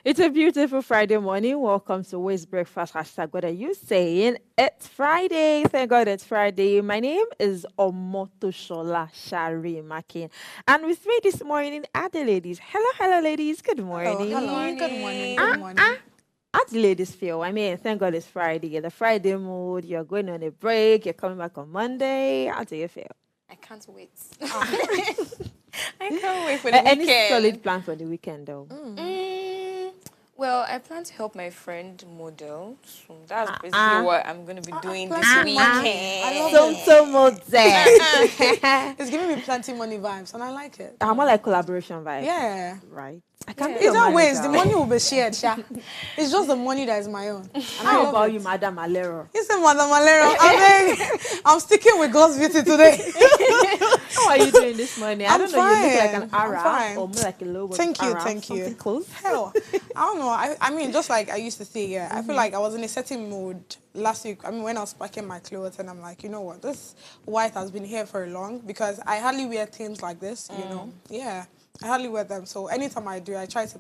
It's a beautiful Friday morning. Welcome to Waste Breakfast. Hashtag what are you saying? It's Friday. Thank God it's Friday. My name is Omotoshola Shari Makin. And with me this morning are the ladies. Hello, ladies. Good Hello, Good hello. morning. Good morning. morning. Good Ah, morning. how do ladies feel? I mean, thank God it's Friday. The Friday mood. You're going on a break. You're coming back on Monday. How do you feel? I can't wait. Ah, I can't wait for the Any solid weekend. plan for the weekend, though? Mm, well, I plan to help my friend model. So that's Ah, basically ah, what I'm going to be doing this plenty money. I love Some it. some more weekend. there. It's giving me plenty money vibes, and I like it. More like collaboration vibes, Yeah. right? I can be your Yeah. Either ways, manager. the money will be shared, Sha. It's just the money that is my own, and I How love about you, it. Madam Alero? You say, Madam Malero, I beg. I'm sticking with God's beauty today. How are you doing this morning? I I'm don't know. You look like an fine. I'm Arab fine. or more like a low Thank you, Arab, thank you. something close. Hell, I don't know. I mean, just like I used to say, yeah, I feel like I was in a certain mood last week. I mean, when I was packing my clothes, and I'm like, you know what, this white has been here for long because I hardly wear things like this, you know. Yeah, I hardly wear them. So anytime I do, I try to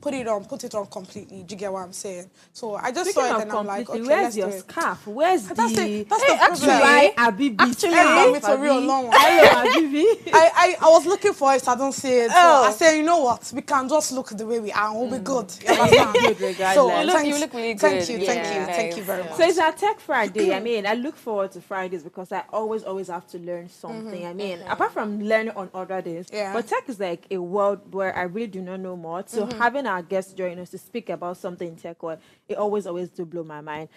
put it on completely. Do you get what I'm saying? So I just saw Speaking it of and I'm like, completely, okay, where's let's do your it. scarf? Where's That's it. the That's the problem. DY Abibi Hey, scarf? me to real Abi? long one. Hello, Abibi. I was looking for it, I don't see it. So I Oh, said, you know what? We can just look the way we are and we'll be good. You And you look understand? good So regardless. you thanks. look really Thank good. you, thank you, Yeah, thank you nice. very Yeah. So much. it's our Tech Friday. I mean, I look forward to Fridays because I always have to learn something. I mean, apart from learning on other days, Yeah. but tech is like a world where I really do not know much. So having our guests join us to speak about something in tech world, it always do blow my mind.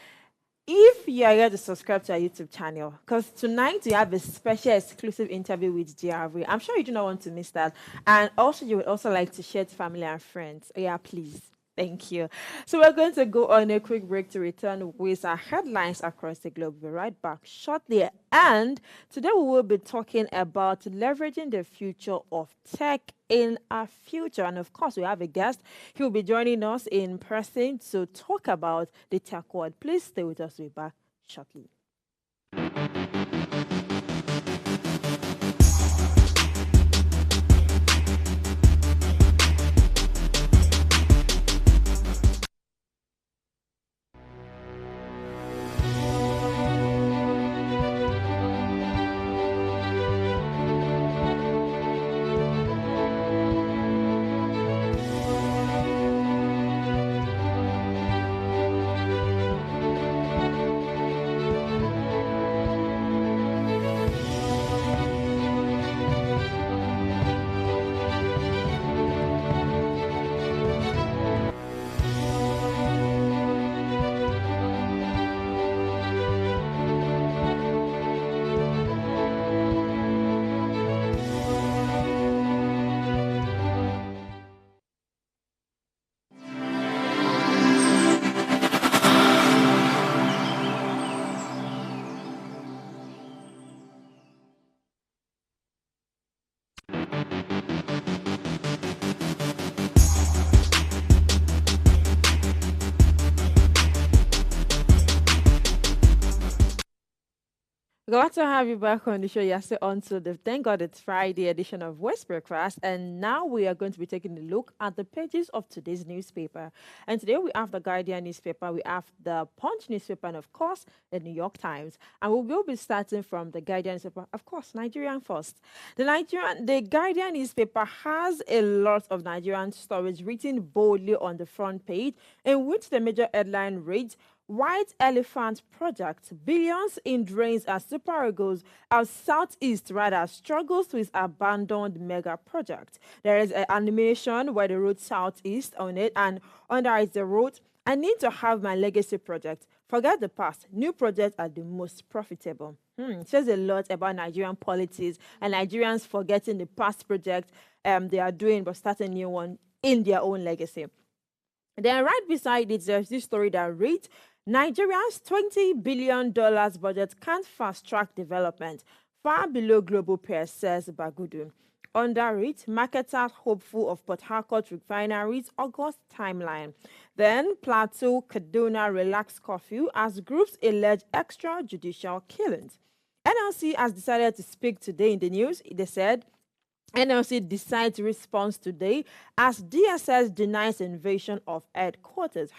If you are here to subscribe to our YouTube channel, because tonight we have a special exclusive interview with GRV. I'm sure you do not want to miss that. And also, you would also like to share to family and friends. Yeah, please. Thank you. So we're going to go on a quick break to return with our headlines across the globe. We'll be right back shortly. And today we will be talking about leveraging the future of tech in our future. And of course, we have a guest. He will be joining us in person to talk about the tech world. Please stay with us. We'll be back shortly. Glad to have you back on the show. You're still on to the Thank God It's Friday edition of West Breakfast. And now we are going to be taking a look at the pages of today's newspaper. And today we have the Guardian newspaper, we have the Punch newspaper, and of course, the New York Times. And we will be starting from the Guardian newspaper, of course, Nigerian first. The Guardian newspaper has a lot of Nigerian stories written boldly on the front page, in which the major headline reads, White Elephant Project, billions in drains as Super Eagles as Southeast rather struggles with abandoned mega project. There is an animation where the road Southeast on it, and under it the road, I need to have my legacy project. Forget the past. New projects are the most profitable. It says a lot about Nigerian politics and Nigerians forgetting the past project they are doing but starting a new one in their own legacy. Then right beside it, there's this story that reads, Nigeria's $20 billion budget can't fast-track development, far below global peers, says Bagudu. Under it, marketers hopeful of Port Harcourt refineries August timeline. Then Plateau Kaduna relaxed curfew as groups allege extrajudicial killings. NLC has decided to speak today in the news. They said NLC decides response today as DSS denies invasion of headquarters.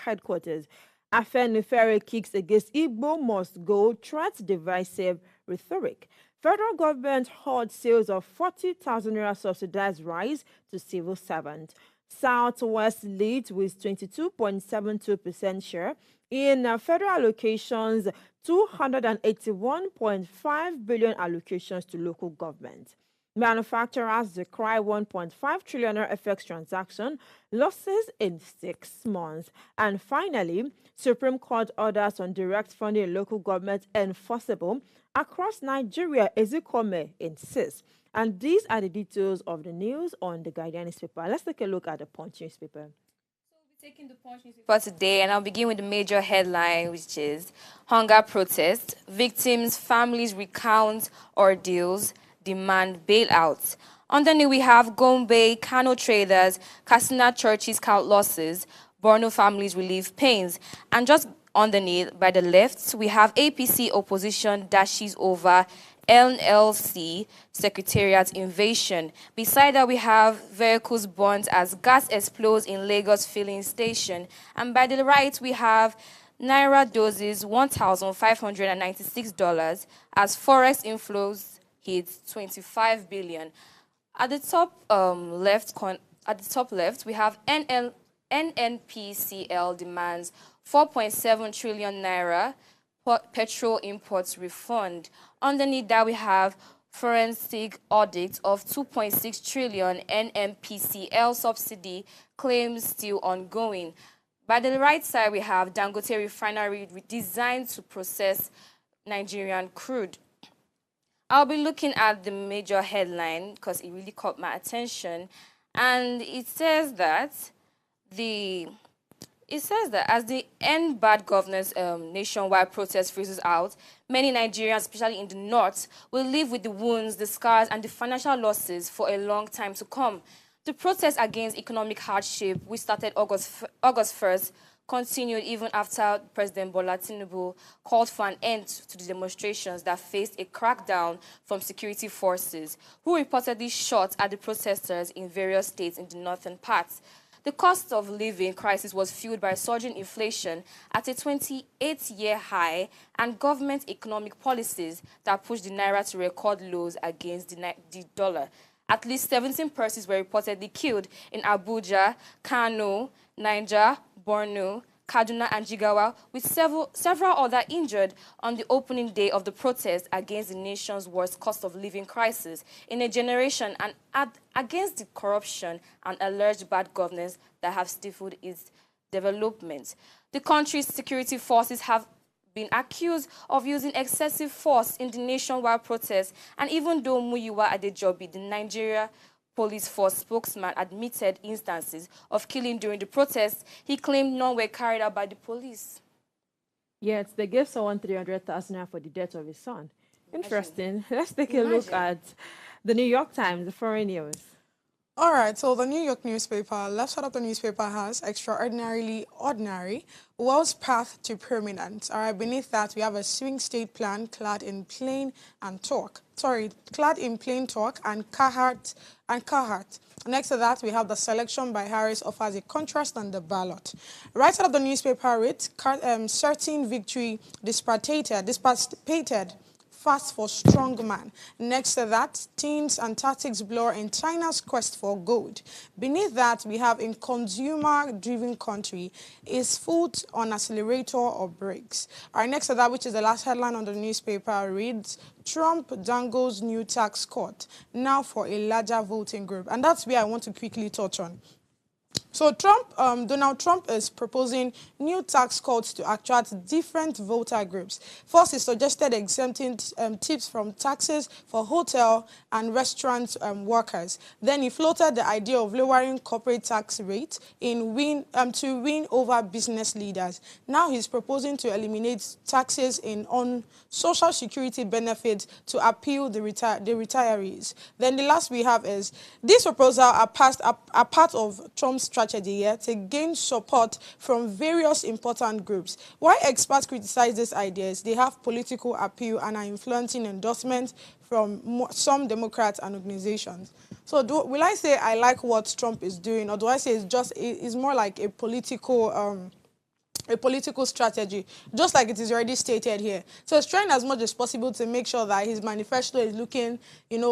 Afenifere kicks against Igbo must go, threats divisive rhetoric. Federal government holds sales of 40,000 naira subsidized rice to civil servant. Southwest leads with 22.72% share in federal allocations, 281.5 billion allocations to local government. Manufacturers decry 1.5 trillion FX transaction losses in 6 months. And finally, Supreme Court orders on direct funding in local government enforceable across Nigeria, Ezekome insists. And these are the details of the news on the Guardian newspaper. Let's take a look at the Punch newspaper. Taking the Punch newspaper today, and I'll begin with the major headline, which is hunger protest. Victims' families recount ordeals, demand bailouts. Underneath, we have Gombe, Kano traders, Katsina churches count losses, Borno families relieve pains. And just underneath, by the left, we have APC opposition dashes over NLC Secretariat invasion. Beside that, we have vehicles burnt as gas explodes in Lagos filling station. And by the right, we have Naira doses $1,596 as forex inflows hit 25 billion. At the top left, we have NNPCL demands 4.7 trillion naira petrol imports refund. Underneath that, we have forensic audit of 2.6 trillion NMPCL subsidy claims still ongoing. By the right side, we have Dangote refinery designed to process Nigerian crude. I'll be looking at the major headline because it really caught my attention, and it says that as the End Bad Governance nationwide protest freezes out, many Nigerians, especially in the north, will live with the wounds, the scars, and the financial losses for a long time to come. The protest against economic hardship, which started August 1st, continued even after President Bola Tinubu called for an end to the demonstrations that faced a crackdown from security forces, who reportedly shot at the protesters in various states in the northern parts. The cost of living crisis was fueled by surging inflation at a 28-year high and government economic policies that pushed the naira to record lows against the dollar. At least 17 persons were reportedly killed in Abuja, Kano, Niger, Borno, Kaduna, and Jigawa, with several other injured on the opening day of the protest against the nation's worst cost of living crisis in a generation and against the corruption and alleged bad governance that have stifled its development. The country's security forces have been accused of using excessive force in the nationwide protests, and even though Muyiwa Adejobi, the Nigeria police force spokesman, admitted instances of killing during the protests, he claimed none were carried out by the police. Yes, they gave someone 300,000 naira for the death of his son. Interesting. Let's take a look at the New York Times, the foreign news. All right, so the New York newspaper, left side of the newspaper has extraordinarily ordinary, world's path to permanent. All right, beneath that we have a swing state plan clad in plain talk and Carhartt. Next to that, we have the selection by Harris offers a contrast on the ballot. Right side of the newspaper reads, certain victory dissipated. Fast for strong man. Next to that, teens and tactics blur in China's quest for gold. Beneath that, we have in consumer-driven country, is foot on accelerator or brakes. All right, next to that, which is the last headline on the newspaper, reads, Trump dangles new tax cut, now for a larger voting group. And that's where I want to quickly touch on. So Donald Trump is proposing new tax cuts to attract different voter groups. First, he suggested exempting tips from taxes for hotel and restaurant workers. Then he floated the idea of lowering corporate tax rates to win over business leaders. Now he's proposing to eliminate taxes on social security benefits to appeal the retirees. Then the last we have is these proposals are part of Trump's strategy strategy here to gain support from various important groups. Why experts criticize these ideas, they have political appeal and are influencing endorsements from some Democrats and organizations. So will I say I like what Trump is doing, or do I say it's more like a political strategy, just like it is already stated here. So it's trying as much as possible to make sure that his manifesto is looking,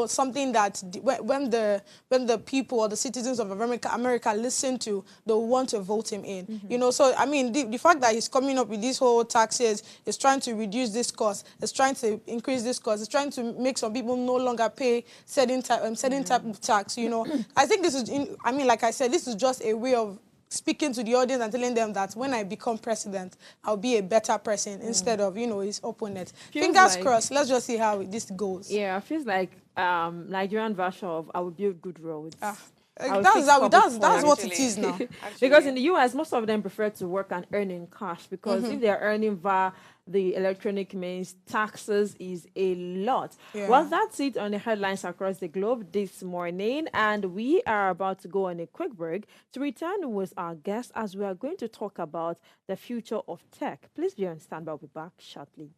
something that when the people or the citizens of America listen to, they'll want to vote him in. So I mean, the fact that he's coming up with these whole taxes, is trying to reduce this cost, is trying to increase this cost, is trying to make some people no longer pay certain type of tax. I think this is, like I said, this is just a way of speaking to the audience and telling them that when I become president, I'll be a better person instead of, his opponent. Fingers crossed. Let's just see how this goes. Yeah, it feels like Nigerian version of I will build good roads. That's what it is now. Because in the US, most of them prefer to work and earn in cash, because if they're earning via the electronic means, taxes is a lot. Yeah. Well, that's it on the headlines across the globe this morning. And we are about to go on a quick break to return with our guest as we are going to talk about the future of tech. Please be on standby. I'll be back shortly.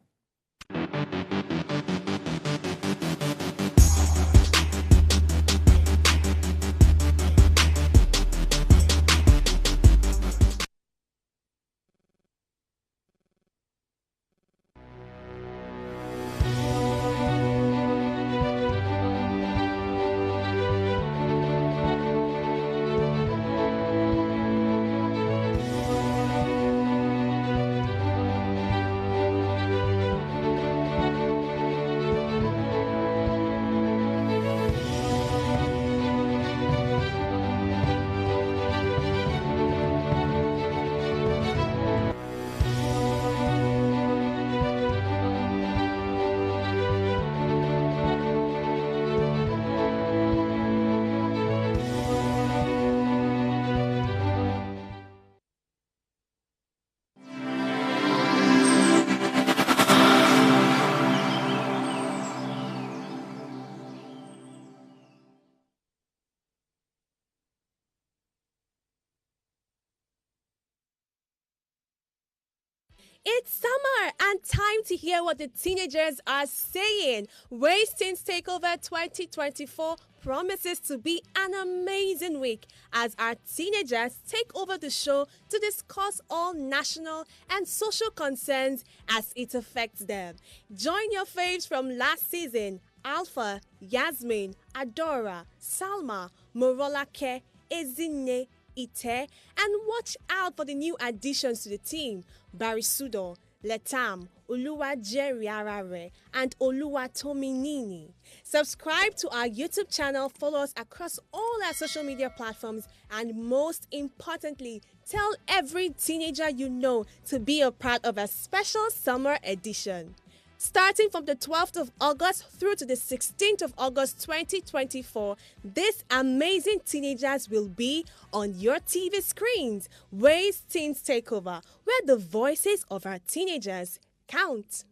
It's summer and time to hear what the teenagers are saying. Ways Teens Takeover 2024 promises to be an amazing week as our teenagers take over the show to discuss all national and social concerns as it affects them. Join your faves from last season: Alpha, Yasmin, Adora, Salma, Morolake, Ezinne, Ite, and watch out for the new additions to the team: Barisudo, Letam, Oluwajeriarare, and Oluwatominini. Subscribe to our YouTube channel, follow us across all our social media platforms, and most importantly, tell every teenager you know to be a part of a special summer edition. Starting from the 12th of August through to the 16th of August 2024, these amazing teenagers will be on your TV screens. Ways Teens Takeover, where the voices of our teenagers count.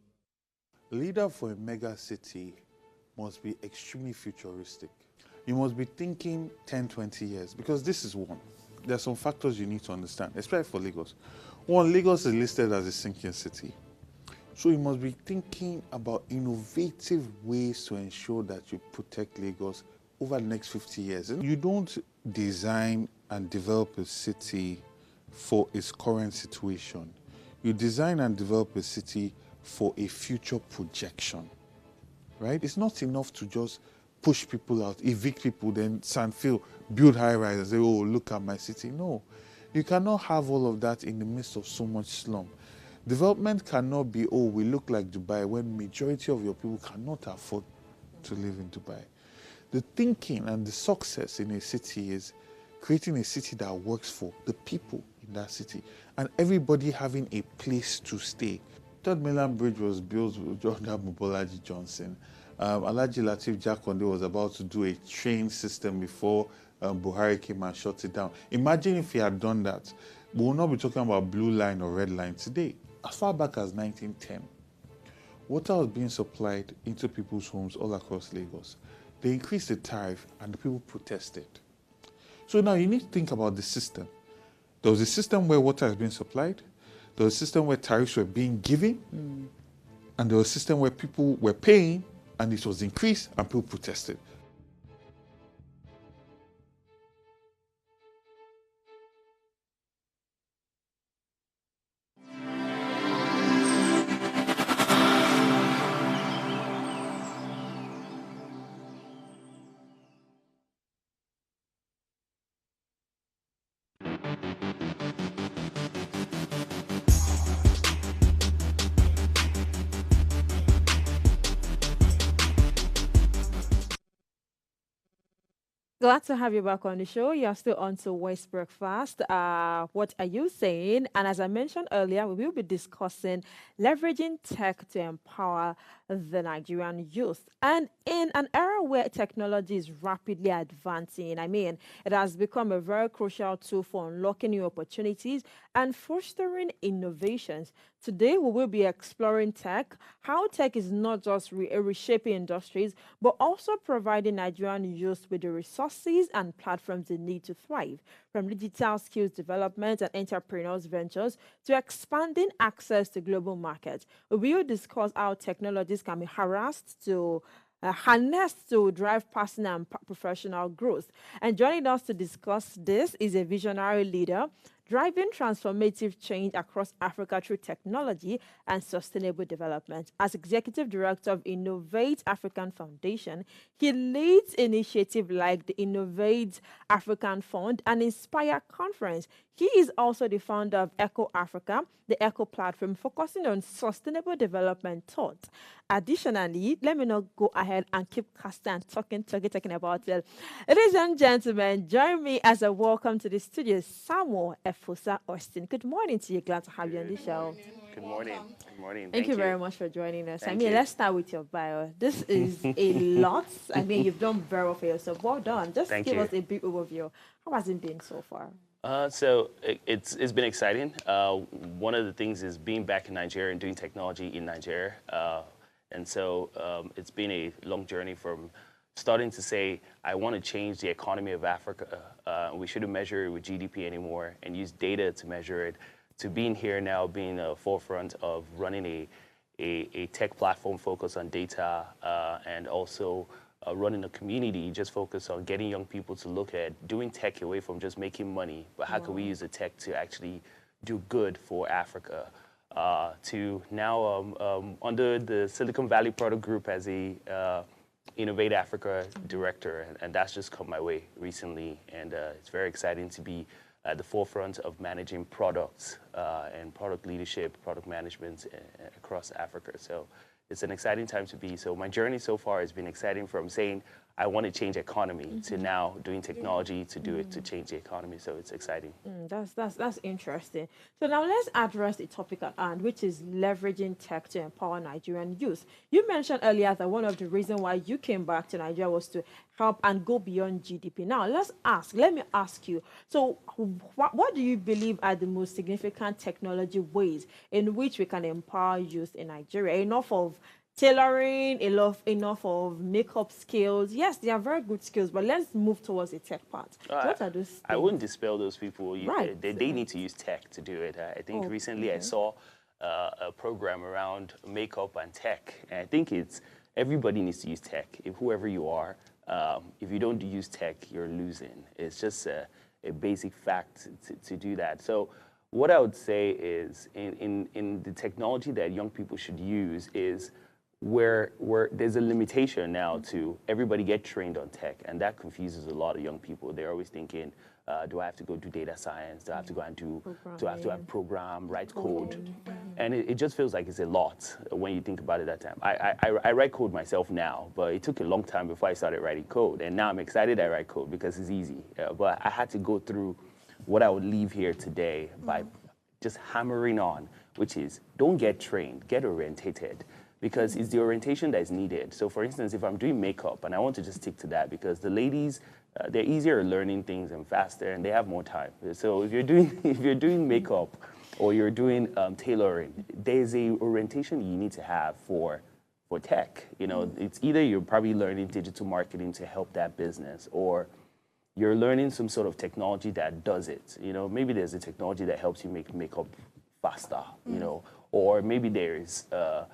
A leader for a mega city must be extremely futuristic. You must be thinking 10, 20 years, because this is one. There are some factors you need to understand, especially for Lagos. One, Lagos is listed as a sinking city. So you must be thinking about innovative ways to ensure that you protect Lagos over the next 50 years. You don't design and develop a city for its current situation. You design and develop a city for a future projection, right? It's not enough to just push people out, evict people, then Sandfield, build high-rise and say, oh, look at my city. No, you cannot have all of that in the midst of so much slum. Development cannot be, oh, we look like Dubai, when majority of your people cannot afford to live in Dubai. The thinking and the success in a city is creating a city that works for the people in that city and everybody having a place to stay. Third Mainland Bridge was built under Mobolaji Johnson. Alhaji Lateef Jakonde was about to do a train system before Buhari came and shut it down. Imagine if he had done that. We will not be talking about blue line or red line today. As far back as 1910, water was being supplied into people's homes all across Lagos. They increased the tariff and the people protested. So now you need to think about the system. There was a system where water is being supplied. There was a system where tariffs were being given. And there was a system where people were paying and it was increased and people protested. Glad to have you back on the show. You're still on to West Breakfast. What are you saying? And as I mentioned earlier, we will be discussing leveraging tech to empower the Nigerian youth. And in an era where technology is rapidly advancing, I mean, it has become a very crucial tool for unlocking new opportunities and fostering innovations. Today, we will be exploring tech, how tech is not just reshaping industries, but also providing Nigerian youth with the resources and platforms they need to thrive, from digital skills development and entrepreneurs ventures to expanding access to global markets. We will discuss how technologies can be harnessed to drive personal and professional growth. And joining us to discuss this is a visionary leader driving transformative change across Africa through technology and sustainable development. As Executive Director of Innovate African Foundation, he leads initiatives like the Innovate African Fund and Inspire Conference. He is also the founder of Eco Africa, the Eco platform focusing on sustainable development thought. Additionally, let me not go ahead and keep casting and talking about it. Ladies and gentlemen, join me as I welcome to the studio Samuel Efosa Austin. Good morning to you. Glad to have you on the show. Good morning. Good morning. Thank you very much for joining us. Thank you. Let's start with your bio. This is a lot. You've done very well for yourself. Well done. Just Thank give you. us a brief overview. How has it been so far? It's been exciting. One of the things is being back in Nigeria and doing technology in Nigeria. It's been a long journey from starting to say, I want to change the economy of Africa. We shouldn't measure it with GDP anymore and use data to measure it, to being here now, being a forefront of running a tech platform focused on data and also running a community just focused on getting young people to look at doing tech away from just making money, but how can we use the tech to actually do good for Africa? To now under the Silicon Valley Product Group as a Innovate Africa director, and that's just come my way recently, and it's very exciting to be at the forefront of managing products and product leadership, product management across Africa. So it's an exciting time to be. So my journey so far has been exciting, from saying I want to change economy to now doing technology to do it to change the economy. So it's exciting. That's interesting. So now let's address the topic at hand, which is leveraging tech to empower Nigerian youth. You mentioned earlier that one of the reasons why you came back to Nigeria was to help and go beyond GDP. Now let me ask you. So what do you believe are the most significant technology ways in which we can empower youth in Nigeria? Enough of tailoring, enough of makeup skills. Yes, they are very good skills, but let's move towards the tech part. What are those things? I wouldn't dispel those people. Right. They need to use tech to do it. I think recently I saw a program around makeup and tech, and I think everybody needs to use tech. If whoever you are, if you don't use tech, you're losing. It's just a basic fact to do that. So what I would say is in the technology that young people should use is where there's a limitation now to everybody get trained on tech, and that confuses a lot of young people. They're always thinking, do I have to go do data science? Do I have to go and do I have to have program, write code? And it just feels like it's a lot when you think about it that time. I write code myself now, but it took a long time before I started writing code. And now I'm excited I write code because it's easy. But I had to go through what I would leave here today by just hammering on, which is don't get trained, get orientated. Because it's the orientation that is needed. So for instance, if I'm doing makeup, and I want to just stick to that because the ladies, they're easier at learning things and faster, and they have more time. So if you're doing makeup or you're doing tailoring, there's a orientation you need to have for tech. It's either you're probably learning digital marketing to help that business, or you're learning some sort of technology that does it. You know, maybe there's a technology that helps you make makeup faster, you know, or maybe there's a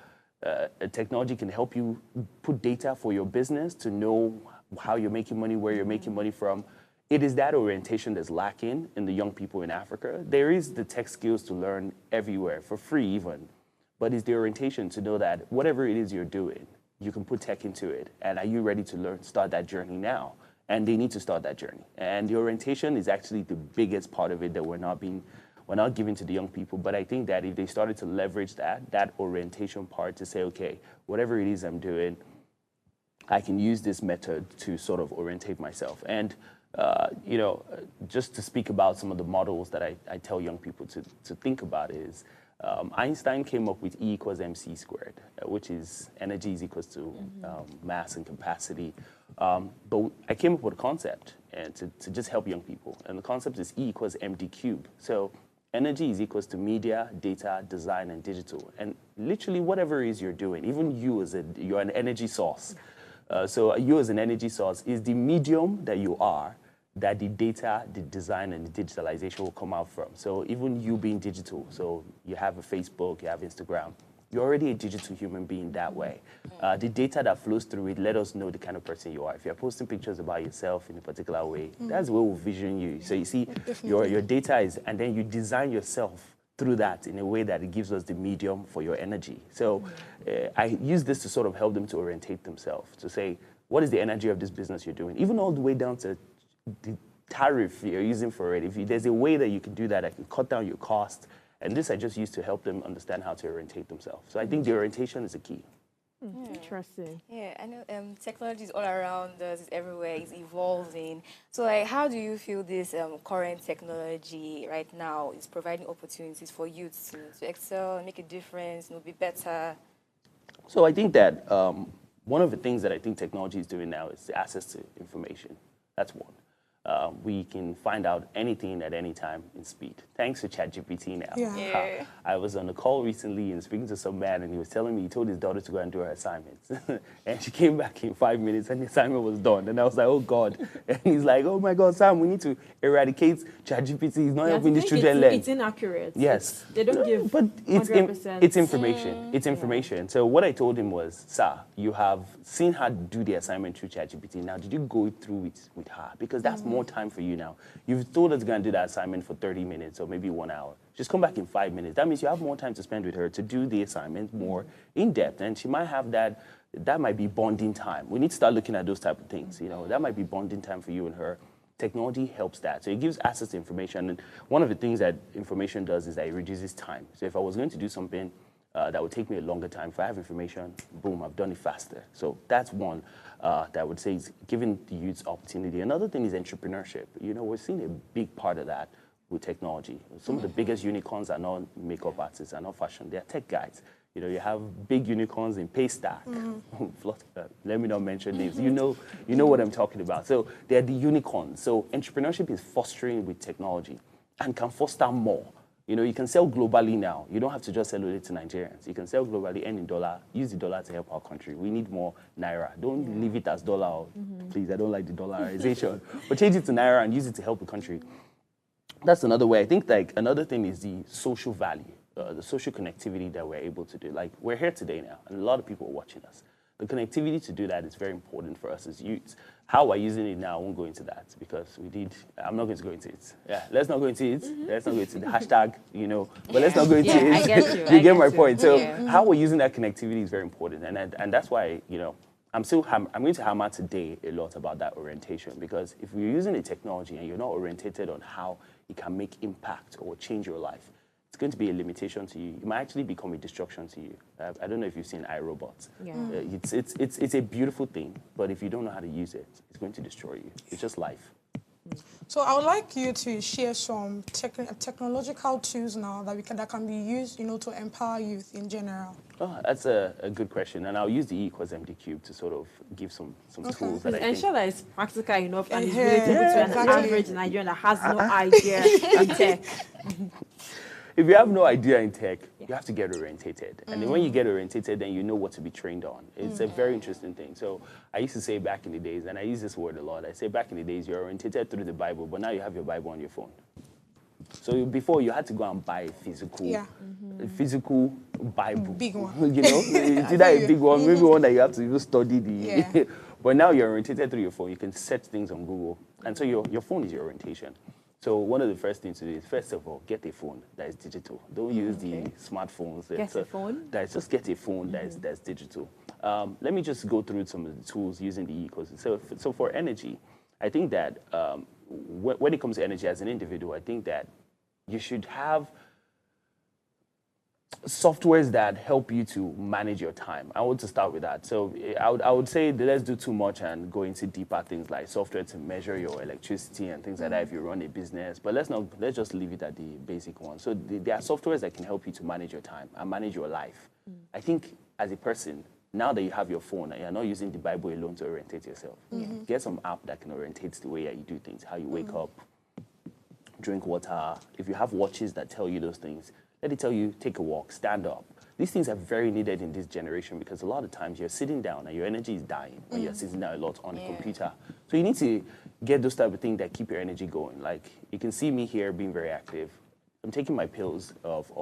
technology can help you put data for your business to know how you're making money, where you're making money from. It is that orientation that's lacking in the young people in Africa. There is the tech skills to learn everywhere, for free even, but it's the orientation to know that whatever it is you're doing, you can put tech into it. And are you ready to learn, start that journey now? And they need to start that journey. And the orientation is actually the biggest part of it that we're not giving to the young people. But I think that if they started to leverage that orientation part to say, okay, whatever it is I'm doing, I can use this method to sort of orientate myself. And you know, just to speak about some of the models that I tell young people to think about is, Einstein came up with E equals mc squared, which is energy is equals to mass and capacity. But I came up with a concept and to just help young people. And the concept is E equals md cubed. So energy is equals to media, data, design, and digital. And literally whatever it is you're doing, even you're an energy source. So you as an energy source is the medium that you are, that the data, the design, and the digitalization will come out from. So even you being digital, so you have a Facebook, you have Instagram, you're already a digital human being that way. The data that flows through it let us know the kind of person you are. If you're posting pictures about yourself in a particular way, that's where we'll vision you. So you see, your data is, and then you design yourself through that in a way that it gives us the medium for your energy. So I use this to sort of help them to orientate themselves, to say, what is the energy of this business you're doing? Even all the way down to the tariff you're using for it. There's a way that you can do that, that can cut down your cost. And this I just use to help them understand how to orientate themselves. So I think the orientation is the key. Interesting. Yeah, I know technology is all around us, it's everywhere, it's evolving. So like, how do you feel this current technology right now is providing opportunities for youth to excel, make a difference, be better? So I think that one of the things that I think technology is doing now is the access to information. That's one. We can find out anything at any time in speed, thanks to ChatGPT now. Yeah. I was on a call recently and speaking to some man, and he was telling me he told his daughter to go and do her assignments. And she came back in 5 minutes and the assignment was done. And I was like, oh God. And he's like, oh my God, Sam, we need to eradicate ChatGPT. It's not helping these children learn. It's inaccurate. Yes. They don't give but it's 100%. It's information. It's information. So what I told him was, sir, you have seen her do the assignment through ChatGPT. Now, did you go through it with her? Because that's more time for you now. You've told her to go and do that assignment for 30 minutes or maybe 1 hour. Just come back in 5 minutes. That means you have more time to spend with her to do the assignment more in depth. And she might have that might be bonding time. We need to start looking at those type of things. You know, that might be bonding time for you and her. Technology helps that. So it gives access to information. And one of the things that information does is that it reduces time. So if I was going to do something that would take me a longer time, if I have information, boom, I've done it faster. So that's one that I would say is giving the youths opportunity. Another thing is entrepreneurship. You know, we're seeing a big part of that with technology. Some of the biggest unicorns are not makeup artists, are not fashion, they're tech guys. You know, you have big unicorns in Paystack. Let me not mention names. You know what I'm talking about. So they're the unicorns. So entrepreneurship is fostering with technology and can foster more. You know, you can sell globally now. You don't have to just sell it to Nigerians. You can sell globally, earn in dollar, use the dollar to help our country. We need more Naira. Don't leave it as dollar. Please, I don't like the dollarization. But change it to Naira and use it to help the country. That's another way. I think like another thing is the social value. The social connectivity that we're able to do. Like, we're here today now, and a lot of people are watching us. The connectivity to do that is very important for us as youths. How we're using it now, I won't go into that because I'm not going to go into it. Yeah, let's not go into it. Let's not go into the hashtag, you know, but let's not go into it. I get you. You get my point. So how we're using that connectivity is very important. And that's why, you know, I'm going to hammer today a lot about that orientation, because if you're using the technology and you're not orientated on how it can make impact or change your life, it's going to be a limitation to you. It might actually become a destruction to you. I don't know if you've seen iRobots. Yeah. It's a beautiful thing, but if you don't know how to use it, it's going to destroy you. It's just life. So I would like you to share some technological tools now that can be used, you know, to empower youth in general. Oh, that's a good question, and I'll use the E equals md cube to sort of give some tools that I think. Ensure that it's practical enough and it's relatable to an average Nigerian that has no idea in tech. if you have no idea in tech, you have to get orientated. And then when you get orientated, then you know what to be trained on. It's a very interesting thing. So I used to say back in the days, and I use this word a lot, I say back in the days, you're orientated through the Bible, but now you have your Bible on your phone. So before you had to go and buy a physical Bible. Big one. You know, it's either a big one, maybe one that you have to even study the. But now you're orientated through your phone. You can set things on Google. And so your phone is your orientation. So one of the first things to do is, first of all, get a phone that is digital. Don't use the smartphones. Get a phone? Just get a phone that's digital. Let me just go through some of the tools using the ecosystem. So for energy, I think that when it comes to energy as an individual, I think that you should have softwares that help you to manage your time. I want to start with that. So I would say that let's do too much and go into deeper things like software to measure your electricity and things like that if you run a business. But let's just leave it at the basic one. So there are softwares that can help you to manage your time and manage your life. I think as a person, now that you have your phone and you're not using the Bible alone to orientate yourself, get some app that can orientate the way that you do things, how you wake up, drink water. If you have watches that tell you those things, let it tell you, take a walk, stand up. These things are very needed in this generation because a lot of times you're sitting down and your energy is dying when you're sitting down a lot on a computer. So you need to get those type of things that keep your energy going. Like, you can see me here being very active. I'm taking my pills of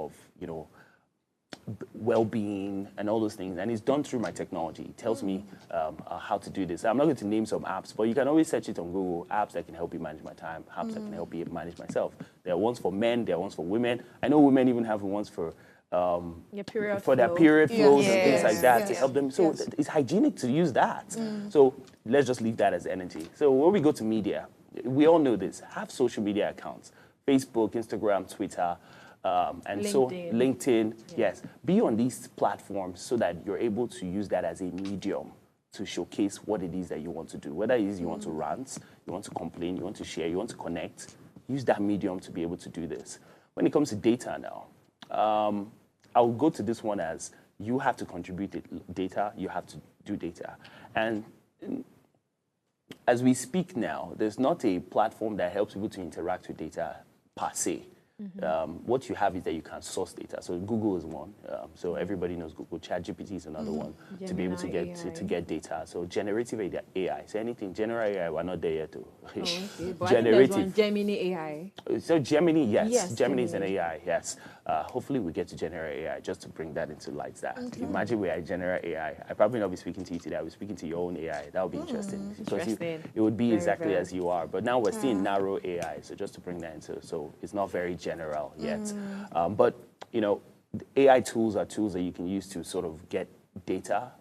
well-being and all those things, and it's done through my technology. It tells me how to do this. I'm not going to name some apps, but you can always search it on Google, apps that can help you manage my time, apps that can help me manage myself. There are ones for men, there are ones for women. I know women even have ones for Your period for their flow. period flows and things like that to Yes. help them. So it's hygienic to use that. So let's just leave that as energy. So when we go to media, we all know this. Have social media accounts: Facebook, Instagram, Twitter, and so LinkedIn. Yes, be on these platforms so that you're able to use that as a medium to showcase what it is that you want to do. Whether it is you want to rant, you want to complain, you want to share, you want to connect, use that medium to be able to do this. When it comes to data now, I'll go to this one as you have to contribute data, you have to do data. And as we speak now, there's not a platform that helps people to interact with data per se. What you have is that you can source data. So Google is one. So everybody knows Google. ChatGPT is another one to be able to get to get data. So generative AI. So anything general AI, we're not there yet. Too. But I think there's one Gemini AI. So Gemini, yes. Yes, Gemini is an AI, yes. Hopefully we get to generate AI just to bring that into light. Imagine we are generate AI. I probably not be speaking to you today. I'll be speaking to your own AI. That would be interesting. Because it would be exactly as you are. But now we're seeing narrow AI. So just to bring that into, so it's not very general yet. But, you know, AI tools are tools that you can use to sort of get data.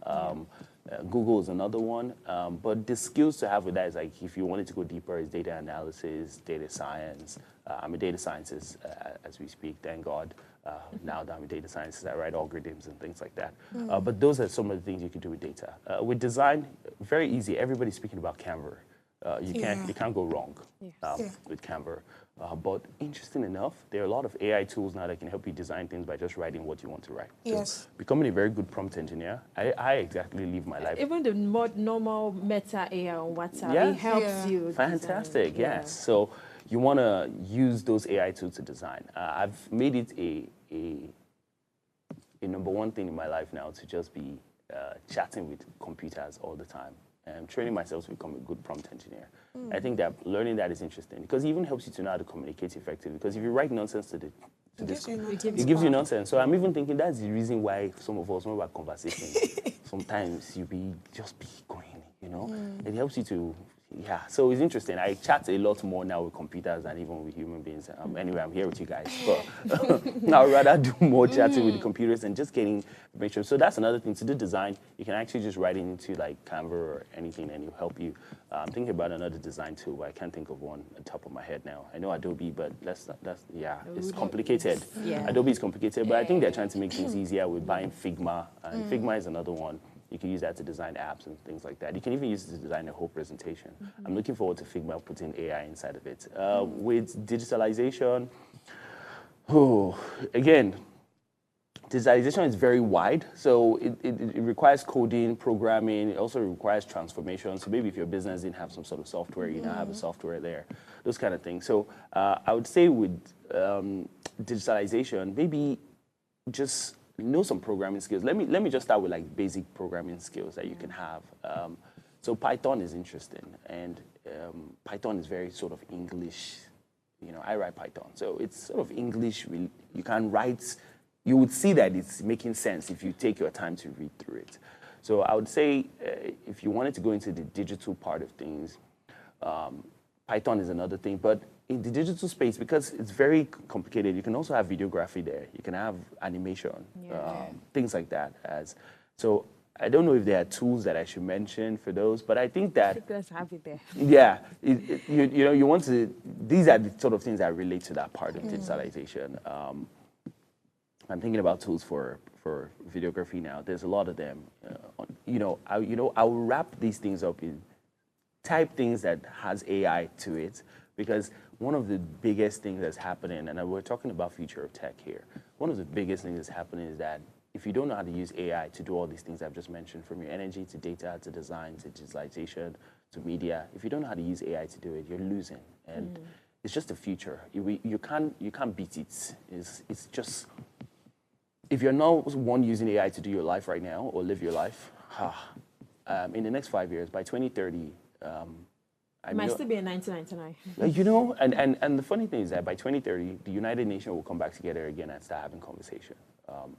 Google is another one. But the skills to have with that is like, if you wanted to go deeper, is data analysis, data science. I'm a data scientist as we speak, thank God. Now that I'm a data scientist, I write algorithms and things like that. But those are some of the things you can do with data. With design, very easy. Everybody's speaking about Canva. You can't go wrong with Canva. But interesting enough, there are a lot of AI tools now that can help you design things by just writing what you want to write. So becoming a very good prompt engineer, I exactly live my life. Even the more normal Meta AI on WhatsApp, it helps you. Fantastic, yes. So you want to use those AI tools to design. I've made it a number one thing in my life now to just be chatting with computers all the time. And training myself to become a good prompt engineer. I think that learning that is interesting because it even helps you to know how to communicate effectively. Because if you write nonsense to this, it gives you nonsense. So I'm even thinking that's the reason why some of us, when we're conversating, sometimes you just be going, you know. It helps you to, so it's interesting. I chat a lot more now with computers than even with human beings. Anyway, I'm here with you guys. But I'd rather do more chatting with the computers and just getting information. So that's another thing. To do design, you can actually just write it into like Canva or anything and it'll help you. I'm thinking about another design tool, but I can't think of one on top of my head now. I know Adobe, but it's complicated. Adobe is complicated, but I think they're trying to make things easier with buying Figma. And Figma is another one. You can use that to design apps and things like that. You can even use it to design a whole presentation. I'm looking forward to Figma putting AI inside of it. With digitalization, again, digitalization is very wide. So it requires coding, programming. It also requires transformation. So maybe if your business didn't have some sort of software, you now have a software there, those kind of things. So I would say with digitalization, maybe just know some programming skills. Let me just start with like basic programming skills that you can have. So Python is interesting, and Python is very sort of English. You know, I write Python, so it's sort of English. You can write. You would see that it's making sense if you take your time to read through it. So I would say if you wanted to go into the digital part of things, Python is another thing. But in the digital space, because it's very complicated, you can also have videography there. You can have animation, things like that. So I don't know if there are tools that I should mention for those, but I think that Let's have it there. yeah, you know, you want to. These are the sort of things that relate to that part of digitalization. I'm thinking about tools for videography now. There's a lot of them. I will wrap these things up in type things that has AI to it, because one of the biggest things that's happening, and we're talking about future of tech here, one of the biggest things that's happening is that if you don't know how to use AI to do all these things I've just mentioned, from your energy to data to design to digitalization to media, if you don't know how to use AI to do it, you're losing. And it's just the future. You can't beat it. It's just, if you're not one using AI to do your life right now or live your life, in the next 5 years, by 2030, It might still be in 1999. you know, and the funny thing is that by 2030, the United Nations will come back together again and start having conversation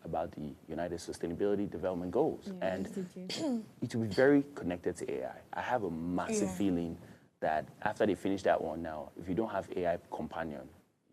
about the United Sustainability Development Goals. And it will be very connected to AI. I have a massive feeling that after they finish that one now, if you don't have AI companion,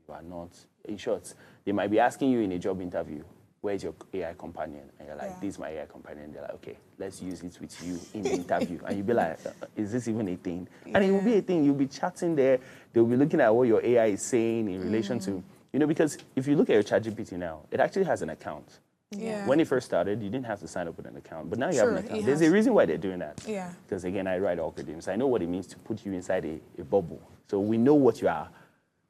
you are not, in short, they might be asking you in a job interview, where's your AI companion? And you're like, this is my AI companion. And they're like, okay, let's use it with you in the interview. And you'll be like, is this even a thing? And it will be a thing. You'll be chatting there. They'll be looking at what your AI is saying in relation to, you know, because if you look at your ChatGPT now, it actually has an account. Yeah. When it first started, you didn't have to sign up with an account, but now you have an Sure, account. it There's has. a reason why they're doing that. Yeah. Because again, I write algorithms. I know what it means to put you inside a bubble. So we know what you are.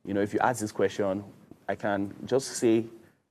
You know, if you ask this question, I can just say,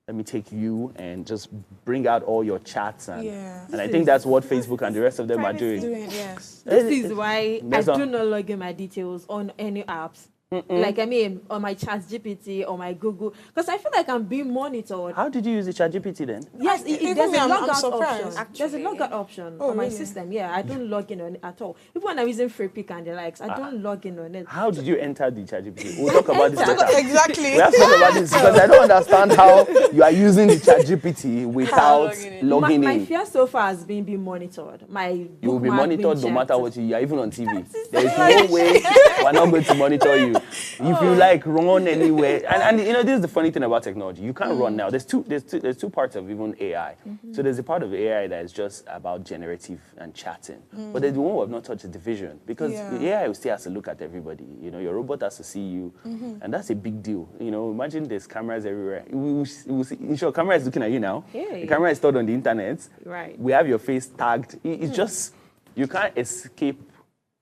let me take you and just bring out all your chats. And I think that's what Facebook and the rest of them are doing. Yes. This is why I That's all. do not log in my details on any apps. Like, I mean, on my ChatGPT or my Google, because I feel like I'm being monitored. How did you use the ChatGPT then? Yes, Even there's me, a I'm logout surprised. option. There's a logout option on my really? system. Yeah, I don't log in on it at all. Even when I'm using Freepik and the likes, I don't log in on it. How did you enter the ChatGPT? We'll talk about this later. Exactly. We have to talk about this because I don't understand how you are using the ChatGPT without logging My in. fear so far has been being monitored. My You will be bookmark being monitored no matter checked. what you are, even on TV. There is no way we're not going to monitor you. If you like run anywhere, and you know, this is the funny thing about technology. You can't run now. There's two parts of even AI. So there's a part of AI that is just about generative and chatting. But there's the one we've not touched is the vision, because the AI still has to look at everybody. You know, your robot has to see you, and that's a big deal. You know, imagine there's cameras everywhere. We will see, in short, camera is looking at you now. Yeah. The camera is stored on the internet. Right. We have your face tagged. It's just, you can't escape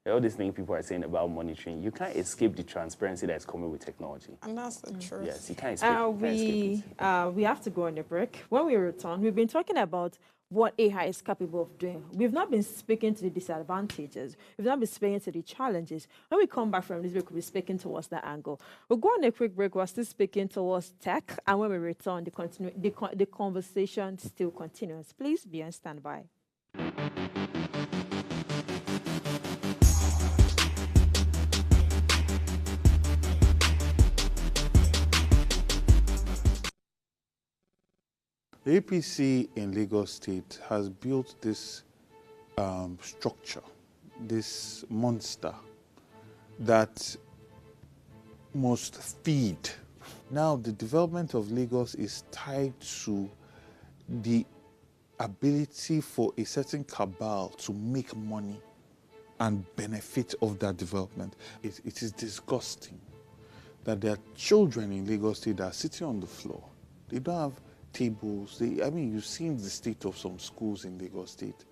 all these things people are saying about monitoring. You can't escape the transparency that's coming with technology. And that's the truth. Yes, you can't escape, We have to go on a break. When we return, we've been talking about what AI is capable of doing. We've not been speaking to the disadvantages. We've not been speaking to the challenges. When we come back from this break, we'll be speaking towards that angle. We'll go on a quick break. We're still speaking towards tech. And when we return, the conversation still continues. Please be on standby. The APC in Lagos State has built this structure, this monster that must feed. Now, the development of Lagos is tied to the ability for a certain cabal to make money and benefit of that development. It is disgusting that there are children in Lagos State that are sitting on the floor. They don't have tables. You've seen the state of some schools in Lagos State.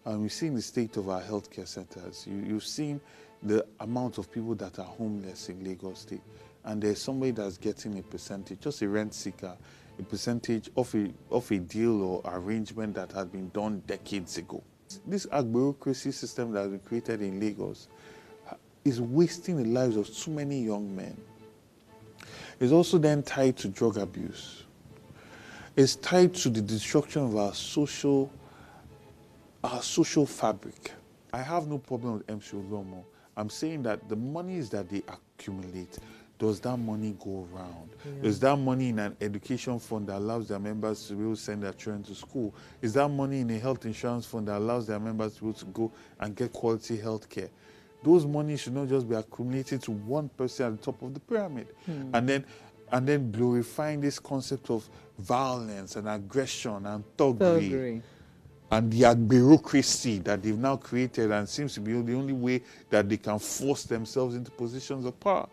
You've seen the state of our healthcare centers. You've seen the amount of people that are homeless in Lagos State. And there's somebody that's getting a percentage, just a rent seeker, a percentage of a deal or arrangement that had been done decades ago. This bureaucracy system that has been created in Lagos is wasting the lives of too many young men. It's also then tied to drug abuse. It's tied to the destruction of our social fabric. I have no problem with MC Olomo. I'm saying that the monies that they accumulate, does that money go around? Yeah. Is that money in an education fund that allows their members to be able to send their children to school? Is that money in a health insurance fund that allows their members to be able to go and get quality health care? Those monies should not just be accumulated to one person at the top of the pyramid. And then glorifying this concept of violence and aggression and thuggery. And the bureaucracy that they've now created and seems to be the only way that they can force themselves into positions of power.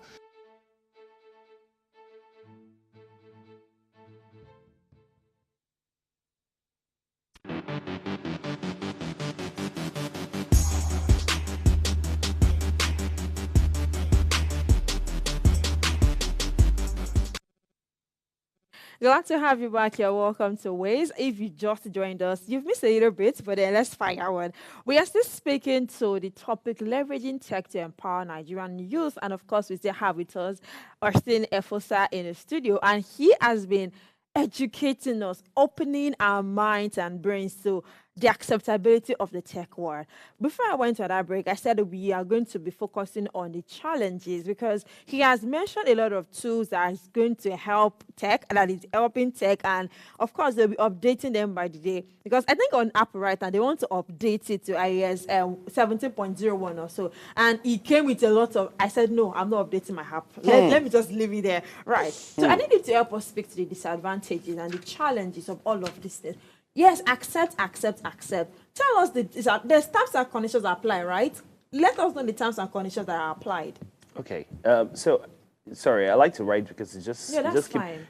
Glad to have you back here. Welcome to Ways. If you just joined us, you've missed a little bit, but then let's find out one. We are still speaking to the topic leveraging tech to empower Nigerian youth. And of course, we still have with us Austin Efosa in the studio. And he has been educating us, opening our minds and brains to the acceptability of the tech world. Before I went to that break, I said we are going to be focusing on the challenges because he has mentioned a lot of tools that is going to help tech, that is helping tech, and of course they'll be updating them by the day. Because I think on Apple right now they want to update it to iOS 17.01 or so, and it came with a lot of. I said no, I'm not updating my app. Let me just leave it there. Right. So I need you to help us speak to the disadvantages and the challenges of all of these things. Yes, accept. Tell us the terms and conditions apply, right? Let us know the terms and conditions that are applied. Okay. So, sorry, I like to write because it just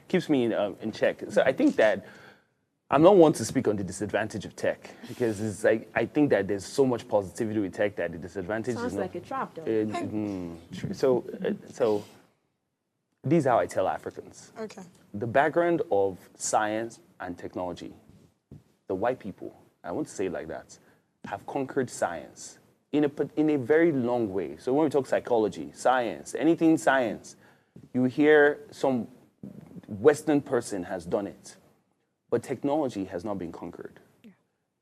keeps me in check. So I think that I'm not one to speak on the disadvantage of tech because it's like I think that there's so much positivity with tech that the disadvantage sounds is like a trap, though. So this is how I tell Africans. Okay. The background of science and technology. The white people, I want to say it like that, have conquered science in a very long way. So when we talk psychology, science, anything science, you hear some Western person has done it. But technology has not been conquered. Yeah.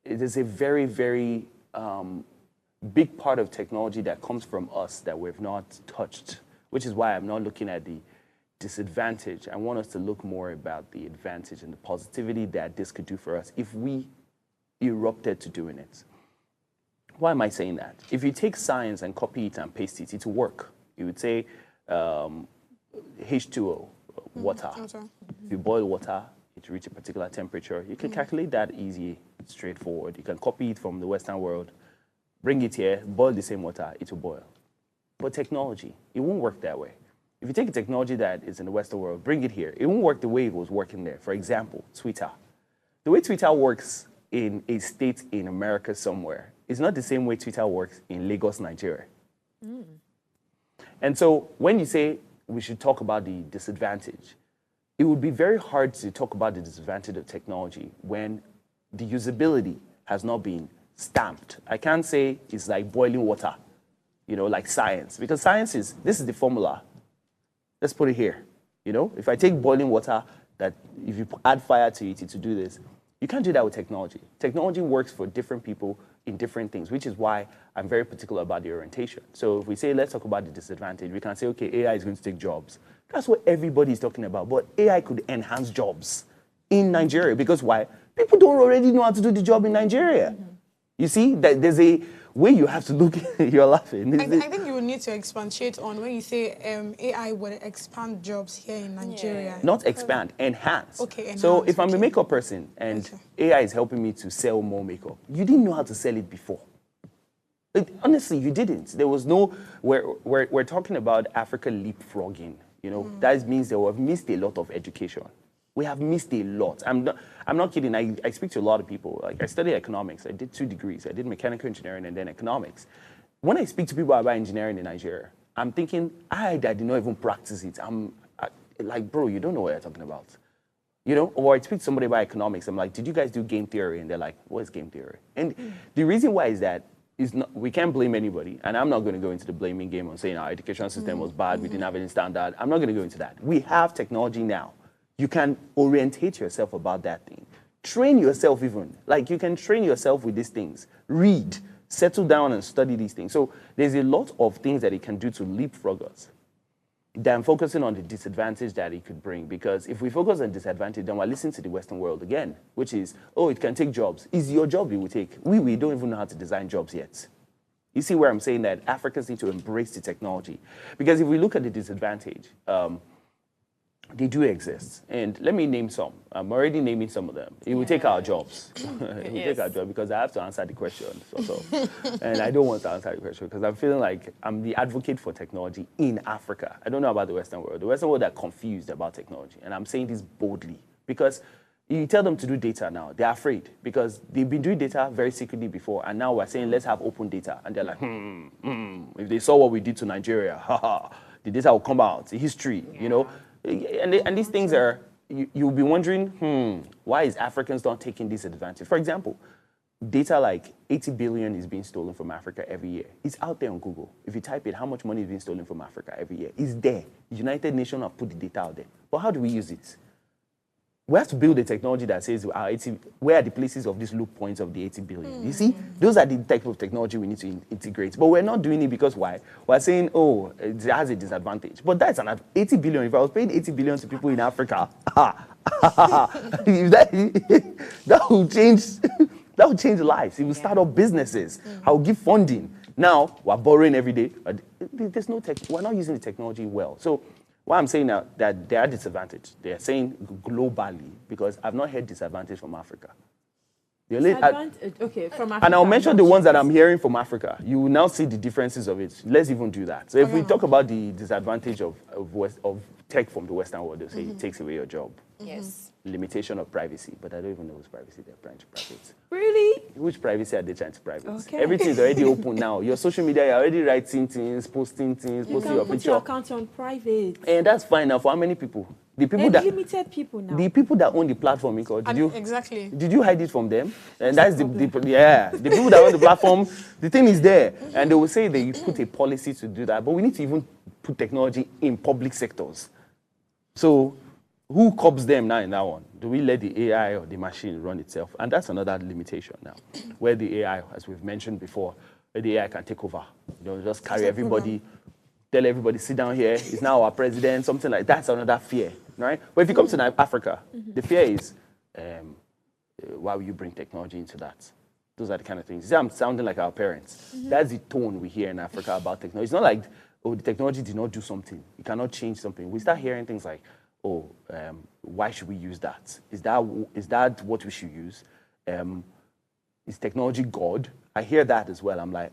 It is a very, very big part of technology that comes from us that we've not touched, which is why I'm not looking at the disadvantage. I want us to look more about the advantage and the positivity that this could do for us if we erupted to doing it. Why am I saying that? If you take science and copy it and paste it, it will work. You would say H2O, water. If you boil water, it reaches a particular temperature. You can calculate that easy, straightforward. You can copy it from the Western world, bring it here, boil the same water, it will boil. But technology, it won't work that way. If you take a technology that is in the Western world, bring it here, it won't work the way it was working there. For example, Twitter. The way Twitter works in a state in America somewhere is not the same way Twitter works in Lagos, Nigeria. And so when you say we should talk about the disadvantage, it would be very hard to talk about the disadvantage of technology when the usability has not been stamped. I can't say it's like boiling water, like science, because science this is the formula. Let's put it here. If I take boiling water, that if you add fire to it to do this, you can't do that with technology. Technology works for different people in different things, which is why I'm very particular about the orientation. So if we say, let's talk about the disadvantage, we can say, okay, AI is going to take jobs. That's what everybody is talking about. But AI could enhance jobs in Nigeria. Because why? People don't already know how to do the job in Nigeria. You see, that there's a way you have to look. You're laughing. I think you will need to expatiate on when you say AI will expand jobs here in Nigeria. Not expand, enhance. Okay, enhance. So if I'm a makeup person and AI is helping me to sell more makeup, you didn't know how to sell it before. Honestly, you didn't. There was no. We're talking about Africa leapfrogging. That means that we've missed a lot of education. We have missed a lot. I'm not kidding. I speak to a lot of people. Like I studied economics. I did 2 degrees. I did mechanical engineering and then economics. When I speak to people about engineering in Nigeria, I'm thinking, I did not even practice it. I'm like, bro, you don't know what you're talking about. Or I speak to somebody about economics. I'm like, did you guys do game theory? And they're like, what is game theory? And the reason why is that is not, we can't blame anybody, and I'm not going to go into the blaming game on saying our education system was bad, we didn't have any standard. I'm not going to go into that. We have technology now. You can orientate yourself about that thing. Train yourself even. Like, you can train yourself with these things. Read, settle down and study these things. So there's a lot of things that it can do to leapfrog us than focusing on the disadvantage that it could bring. Because if we focus on disadvantage, then we're listening to the Western world again, which is, oh, it can take jobs. Is your job it will take? We don't even know how to design jobs yet. You see where I'm saying that Africans need to embrace the technology. Because if we look at the disadvantage, they do exist. And let me name some. I'm already naming some of them. It will take our jobs. It will take our jobs because I have to answer the question. And I don't want to answer the question because I'm feeling like I'm the advocate for technology in Africa. I don't know about the Western world. The Western world are confused about technology. And I'm saying this boldly because you tell them to do data now, they're afraid because they've been doing data very secretly before. And now we're saying, let's have open data. And they're like, if they saw what we did to Nigeria, the data will come out, the history, you know. And these things are, you'll be wondering, why is Africans not taking this advantage? For example, data like 80 billion is being stolen from Africa every year. It's out there on Google. If you type it, how much money is being stolen from Africa every year? It's there. United Nations have put the data out there. But how do we use it? We have to build a technology that says where are the places of these loop points of the 80 billion? You see, those are the type of technology we need to integrate. But we're not doing it because why? We're saying, oh, it has a disadvantage. But that's an 80 billion. If I was paying 80 billion to people in Africa, that will change. That will change lives. It will start up businesses. I will give funding. Now we're borrowing every day. There's no tech. We're not using the technology well. So what I'm saying now, that they are disadvantaged. They are saying globally, because I've not heard disadvantage from Africa. Okay, from Africa. And I'll mention the ones that I'm hearing from Africa. You will now see the differences of it. Let's even do that. So if we talk about the disadvantage of tech from the Western world, they'll say it takes away your job. Yes. Limitation of privacy, but I don't even know whose privacy they're trying to private. Really? Which privacy are they trying to private? Okay. Everything is already open now. Your social media, you're already writing things, posting things, posting your Put picture. your account on private. And that's fine now for how many people? The people that limited people now. The people that own the platform, exactly. Did you hide it from them? And that's the people that own the platform. The thing is there, and they will say they put a policy to do that. But we need to even put technology in public sectors. So who cobs them now in that one? Do we let the AI or the machine run itself? And that's another limitation now, where the AI, as we've mentioned before, where the AI can take over. Just carry everybody, tell everybody, sit down here, he's now our president, something like that. That's another fear, right? But if you come to Africa, the fear is, why will you bring technology into that? Those are the kind of things. See, I'm sounding like our parents. That's the tone we hear in Africa about technology. It's not like, oh, the technology did not do something. You cannot change something. We start hearing things like, oh, why should we use that? Is that what we should use? Is technology God? I hear that as well. I'm like,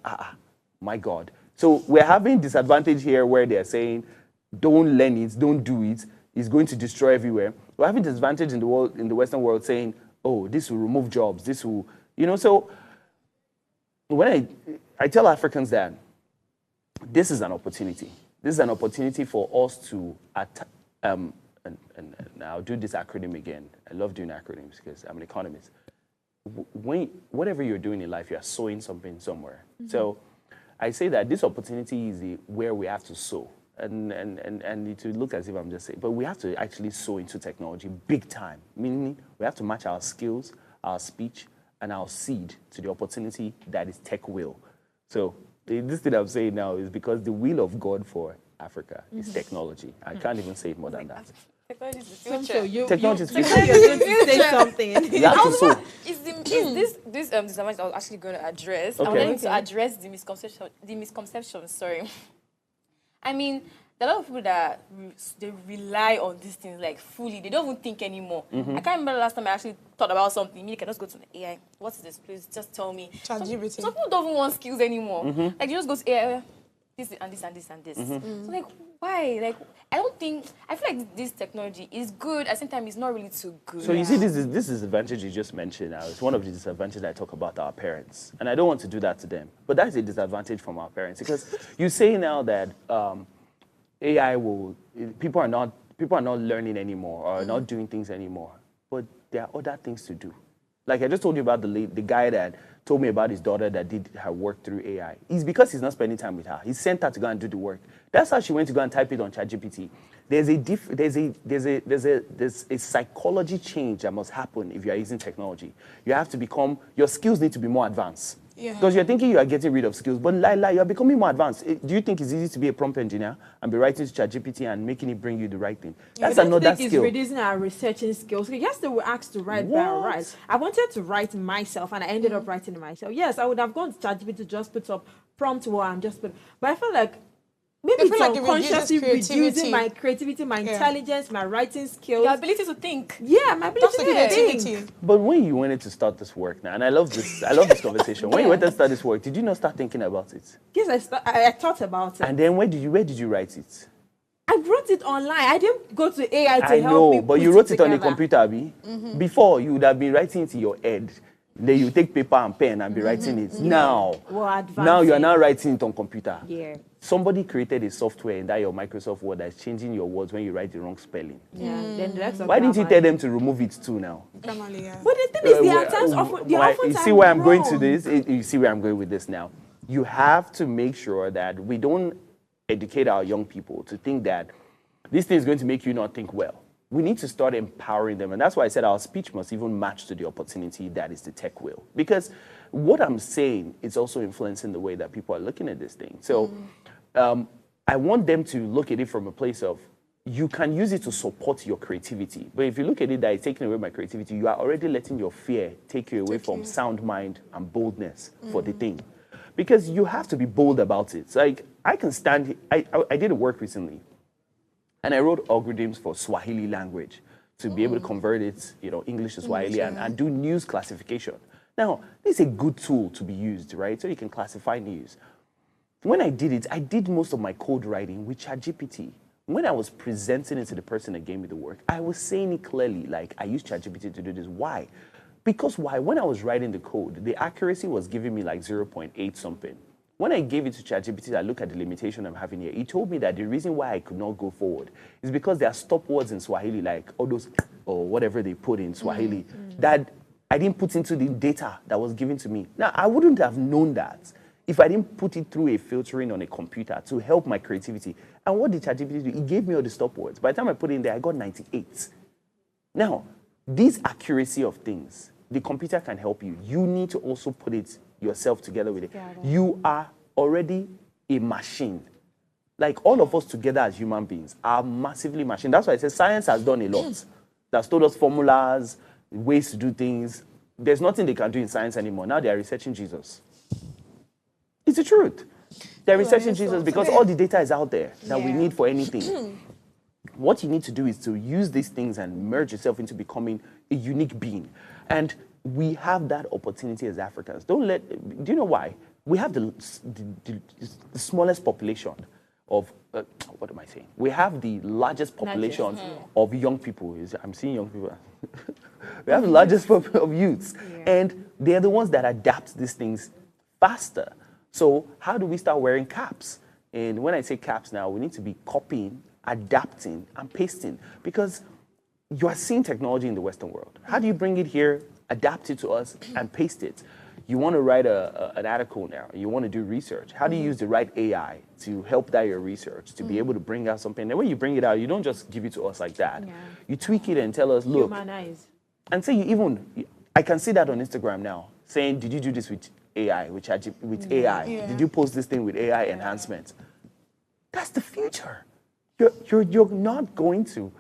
my God. So we're having disadvantage here where they're saying, don't learn it, don't do it. It's going to destroy everywhere. We're having disadvantage in the world, in the Western world, saying, oh, this will remove jobs. This will, So when I tell Africans that this is an opportunity. This is an opportunity for us to and I'll do this acronym again. I love doing acronyms because I'm an economist. Whatever you're doing in life, you're sowing something somewhere. So I say that this opportunity is where we have to sow. And it will look as if I'm just saying, but we have to actually sow into technology big time. Meaning we have to match our skills, our speech, and our seed to the opportunity that is tech will. So this thing I'm saying now is because the will of God for Africa is technology. I can't even say it more than that. Technology is the future. Technology is the You're going to say something. You have to sow. Is this disadvantage I was actually going to address? Okay. I wanted to address the misconception. Sorry. I mean, there are a lot of people that they rely on these things like fully. They don't even think anymore. I can't remember the last time I actually thought about something. Maybe I can just go to the AI. What is this? Please just tell me. ChatGPT. Some people don't even want skills anymore. Like you just go to AI. This and this and this and this. So like, why? Like, I feel like this technology is good. At the same time, it's not really too good. So you see, this is the advantage you just mentioned now. It's one of the disadvantages I talk about our parents. And I don't want to do that to them. But that's a disadvantage from our parents. Because you say now that AI people are not learning anymore or not doing things anymore. But there are other things to do. Like I just told you about the guy that told me about his daughter that did her work through AI. It's because he's not spending time with her. He sent her to go and do the work. That's how she went to go and type it on ChatGPT. There's a psychology change that must happen if you are using technology. You have to become, your skills need to be more advanced. Yeah. Because you're thinking you are getting rid of skills, but you're becoming more advanced. Do you think it's easy to be a prompt engineer and be writing to ChatGPT and making it bring you the right thing? That's another skill. It's reducing our researching skills. Yesterday we were asked to write by right. I wanted to write myself, and I ended up writing it myself. Yes, I would have gone to ChatGPT to just put up prompt one and just put, but I felt like maybe it's like it unconsciously reduces reducing my creativity, my intelligence, my writing skills. Your ability to think. Yeah, my ability to think. creativity. But when you wanted to start this work now, and I love this conversation. When you wanted to start this work, did you not start thinking about it? Yes, I thought about it. And then where did you write it? I wrote it online. I didn't go to AI to I help know, me. but put you wrote it on a together. computer, Abi. Before, you would have been writing it in your head. Then you take paper and pen and be writing it. Now you are now writing it on computer. Yeah. Somebody created a software in that your Microsoft Word that's changing your words when you write the wrong spelling. Yeah. Then the rest of Why didn't you grammar. tell them to remove it too now? Grammarly, yeah. But the thing is, the attempts often, You see where I'm going to this? You see where I'm going with this now? You have to make sure that we don't educate our young people to think that this thing is going to make you not think well. We need to start empowering them. And that's why I said our speech must even match to the opportunity that is the tech will. Because what I'm saying is also influencing the way that people are looking at this thing. So I want them to look at it from a place of, you can use it to support your creativity. But if you look at it that it's taking away my creativity, you are already letting your fear take you away from sound mind and boldness for the thing. Because you have to be bold about it. Like, I can stand, I did a work recently. And I wrote algorithms for Swahili language to be able to convert it, English to Swahili and do news classification. Now, this is a good tool to be used, right? So you can classify news. When I did it, I did most of my code writing with ChatGPT. When I was presenting it to the person that gave me the work, I was saying it clearly, like, I used ChatGPT to do this. Why? Because why? When I was writing the code, the accuracy was giving me like 0.8 something. When I gave it to ChatGPT, I look at the limitation I'm having here. It told me that the reason why I could not go forward is because there are stop words in Swahili, like all those, or whatever they put in Swahili, that I didn't put into the data that was given to me. Now, I wouldn't have known that if I didn't put it through a filtering on a computer to help my creativity. And what did ChatGPT do? It gave me all the stop words. By the time I put it in there, I got 98. Now, this accuracy of things, the computer can help you. You need to also put it yourself together with it. You are already a machine. Like, all of us together as human beings are massively machine. That's why I say science has done a lot. That's told us formulas, ways to do things. There's nothing they can do in science anymore. Now they are researching Jesus. It's the truth. They're researching Jesus because all the data is out there that we need for anything. What you need to do is to use these things and merge yourself into becoming a unique being. And we have that opportunity as Africans. Do you know why? We have the smallest population of, what am I saying? We have the largest population of young people. I'm seeing young people. We have the largest population of youths. And they're the ones that adapt these things faster. So how do we start wearing caps? And when I say caps now, we need to be copying, adapting, and pasting. Because you are seeing technology in the Western world. How do you bring it here, adapt it to us, and paste it? You want to write an article now. You want to do research. How do you use the right AI to help that your research, to be able to bring out something? And when you bring it out, you don't just give it to us like that. You tweak it and tell us, look. Humanize. And say I can see that on Instagram now, saying, did you do this with AI, with AI? Did you post this thing with AI enhancement? That's the future. You're not going to.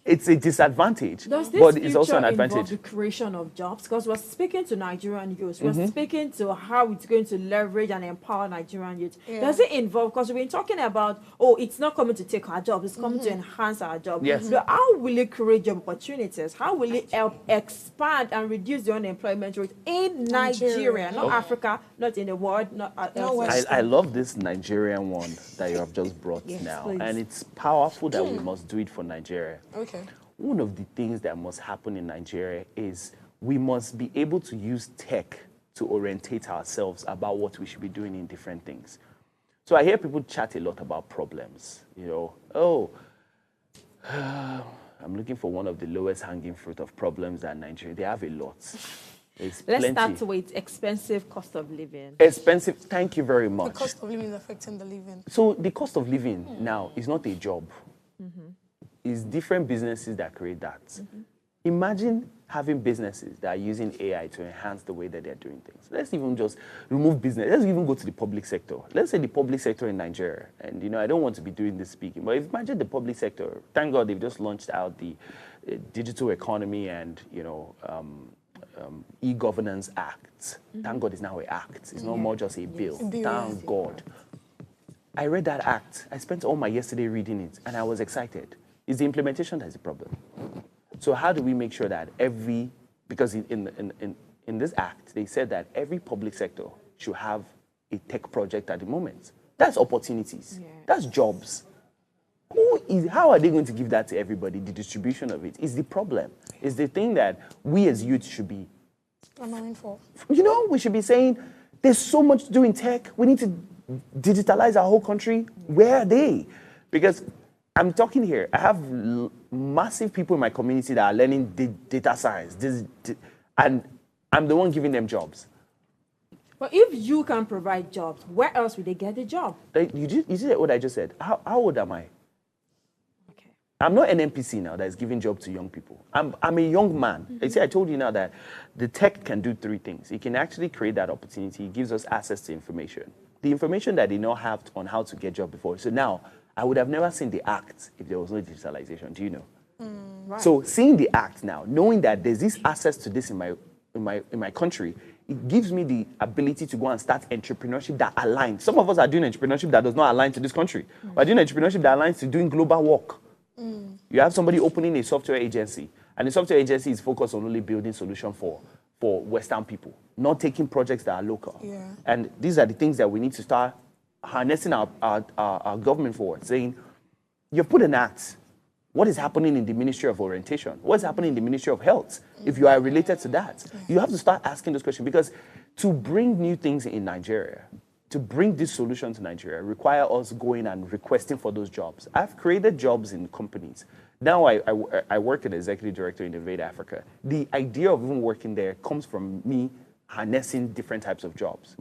It's a disadvantage, but it's also an advantage. The creation of jobs, because we're speaking to Nigerian youth, we're speaking to how it's going to leverage and empower Nigerian youth. Does it involve, because we've been talking about, it's not coming to take our job, it's coming to enhance our job. Yes. So how will it create job opportunities? How will it help expand and reduce the unemployment rate in Nigeria, not Africa, not in the world, not elsewhere? I love this Nigerian one that you have just brought now. Please. And it's powerful that we must do it for Nigeria. Okay. One of the things that must happen in Nigeria is we must be able to use tech to orientate ourselves about what we should be doing in different things. So I hear people chat a lot about problems. I'm looking for one of the lowest hanging fruit of problems that Nigeria, they have a lot. It's Let's plenty. start with expensive cost of living. Expensive. Thank you very The much. cost of living is affecting the living. So the cost of living now is not a job. It's different businesses that create that. Imagine having businesses that are using AI to enhance the way that they're doing things. Let's even just remove business. Let's even go to the public sector. Let's say the public sector in Nigeria. And, I don't want to be doing this speaking, but imagine the public sector. Thank God they've just launched out the digital economy and, e-governance act. Thank God it's now an act. It's not more just a bill. Thank God. I read that act. I spent all my yesterday reading it, and I was excited. It's the implementation that's the problem. So how do we make sure that because in this act, they said that every public sector should have a tech project at the moment. That's opportunities. Yeah. That's jobs. How are they going to give that to everybody? The distribution of it is the problem. It's the thing that we as youth should be clamoring for. We should be saying, there's so much to do in tech. We need to digitalize our whole country. Where are they? Because I'm talking here. I have massive people in my community that are learning data science, and I'm the one giving them jobs. But if you can provide jobs, where else would they get a job? You see what I just said? How old am I? Okay. I'm not an NPC now that is giving job to young people. I'm a young man. I told you now that the tech can do three things. It can actually create that opportunity. It gives us access to information. The information that they not have on how to get job before. So now, I would have never seen the act if there was no digitalization. Do you know? Right. So seeing the act now, knowing that there's this access to this in my country, it gives me the ability to go and start entrepreneurship that aligns. Some of us are doing entrepreneurship that does not align to this country. We're doing entrepreneurship that aligns to doing global work. You have somebody opening a software agency, and the software agency is focused on only building solutions for Western people, not taking projects that are local. Yeah. And these are the things that we need to start harnessing our government for, saying, you've put an act. What is happening in the Ministry of Orientation? What's happening in the Ministry of Health? If you are related to that, you have to start asking those questions, because to bring new things in Nigeria, to bring this solution to Nigeria, require us going and requesting for those jobs. I've created jobs in companies. Now I work as executive director in Invade Africa. The idea of even working there comes from me harnessing different types of jobs.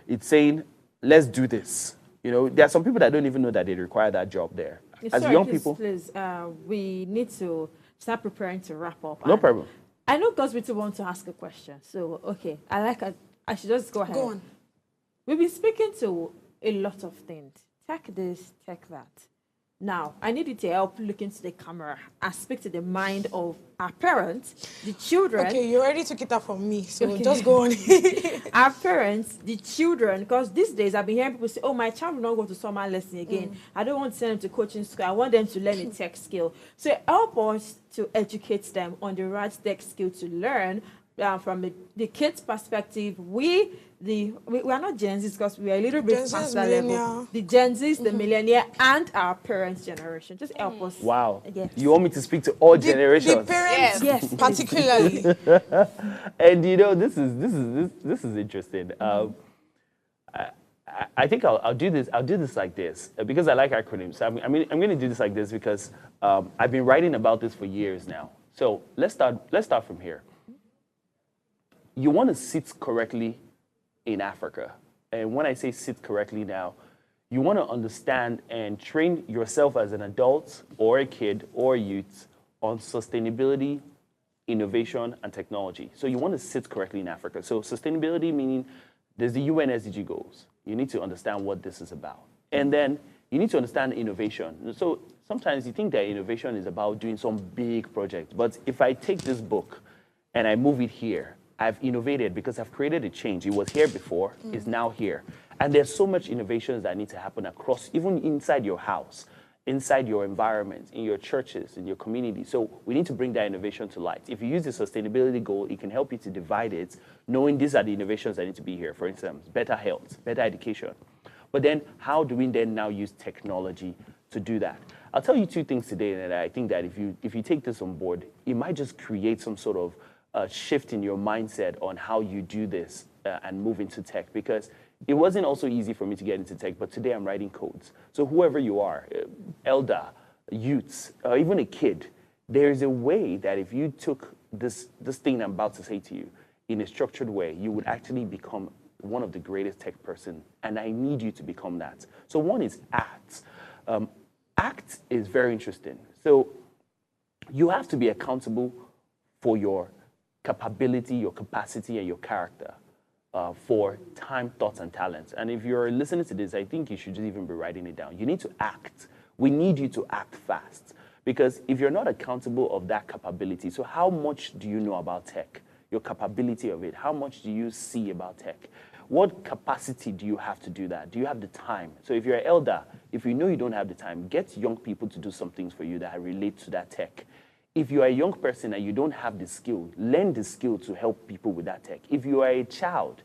It's saying, let's do this. There are some people that don't even know that they require that job there. As young people, please, we need to start preparing to wrap up. No problem. I know Goswiti wants to ask a question, so okay, I should just go ahead. Go on. We've been speaking to a lot of things. Tech this, tech that. Now, I need you to help look into the camera and speak to the mind of our parents, the children. Okay, you already took it up from me, so just go on. Our parents, the children, because these days I've been hearing people say, oh, my child will not go to summer lesson again. I don't want to send them to coaching school. I want them to learn a tech skill. So help us to educate them on the right tech skill to learn. From the kids' perspective, we are not Gen Zs because we are a little bit past that level. The Gen Zs, the millennial, and our parents' generation. Just help us. Wow. Yes. You want me to speak to all generations? The parents, Yes. particularly. And this is interesting. I think I'll do this. I'll do this like this because I like acronyms. I'm going to do this like this because I've been writing about this for years now. So let's start from here. You want to sit correctly in Africa. And when I say sit correctly now, you want to understand and train yourself as an adult or a kid or a youth on sustainability, innovation, and technology. So you want to sit correctly in Africa. So sustainability meaning there's the UN SDG goals. You need to understand what this is about. And then you need to understand innovation. So sometimes you think that innovation is about doing some big project. But if I take this book and I move it here, I've innovated because I've created a change. It was here before, it's now here. And there's so much innovations that need to happen across, even inside your house, inside your environment, in your churches, in your community. So we need to bring that innovation to light. If you use the sustainability goal, it can help you to divide it, knowing these are the innovations that need to be here. For instance, better health, better education. But then how do we then now use technology to do that? I'll tell you two things today that I think that if you take this on board, it might just create some sort of shift in your mindset on how you do this and move into tech, because it wasn't also easy for me to get into tech, but today I'm writing codes. So whoever you are, elder, youths, even a kid, there's a way that if you took this thing I'm about to say to you, in a structured way, you would actually become one of the greatest tech person, and I need you to become that. So one is ACT. ACT is very interesting. So you have to be accountable for your capability, your capacity, and your character for time, thoughts, and talents. And if you're listening to this, I think you should just even be writing it down. You need to act. We need you to act fast. Because if you're not accountable of that capability, so how much do you know about tech? Your capability of it. How much do you see about tech? What capacity do you have to do that? Do you have the time? So if you're an elder, if you know you don't have the time, get young people to do some things for you that relate to that tech. If you are a young person and you don't have the skill, learn the skill to help people with that tech. If you are a child,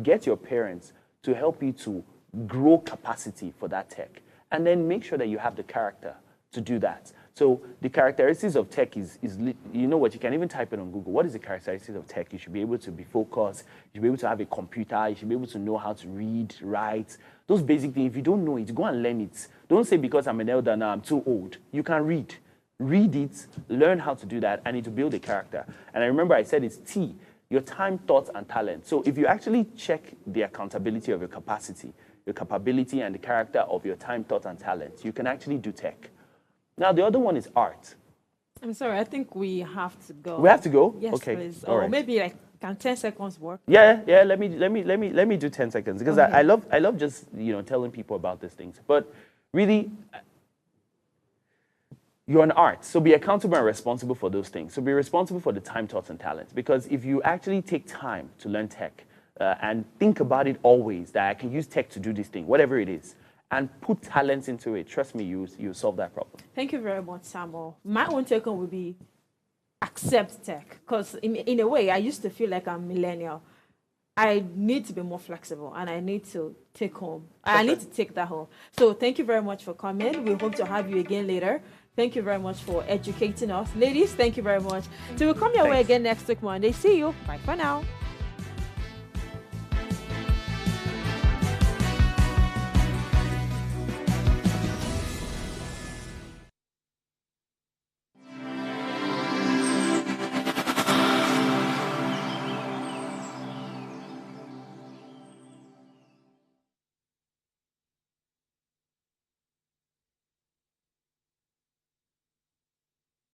get your parents to help you to grow capacity for that tech. And then make sure that you have the character to do that. So the characteristics of tech is you know what, you can even type it on Google. What is the characteristics of tech? You should be able to be focused. You should be able to have a computer. You should be able to know how to read, write. Those basic things, if you don't know it, go and learn it. Don't say because I'm an elder now, I'm too old. You can read. Read it, learn how to do that, and it will build a character. And I remember I said it's T, your time, thoughts, and talent. So if you actually check the accountability of your capacity, your capability, and the character of your time, thoughts, and talent, you can actually do tech. Now, the other one is art. I'm sorry, I think we have to go. We have to go? Yes, okay. please. All Or right. maybe like, can 10 seconds work? Yeah. Let me do 10 seconds because Okay. I love just telling people about these things. But really, you're an art, so be accountable and responsible for those things. So be responsible for the time, thoughts, and talents. Because if you actually take time to learn tech and think about it always, that I can use tech to do this thing, whatever it is, and put talents into it, trust me, you solve that problem. Thank you very much, Samuel. My own take on would be accept tech. Because in a way, I used to feel like I'm millennial. I need to be more flexible and I need to take home. I need to take that home. So thank you very much for coming. We hope to have you again later. Thank you very much for educating us. Ladies, thank you very much. So we'll come your way again next week Monday. See you. Bye for now.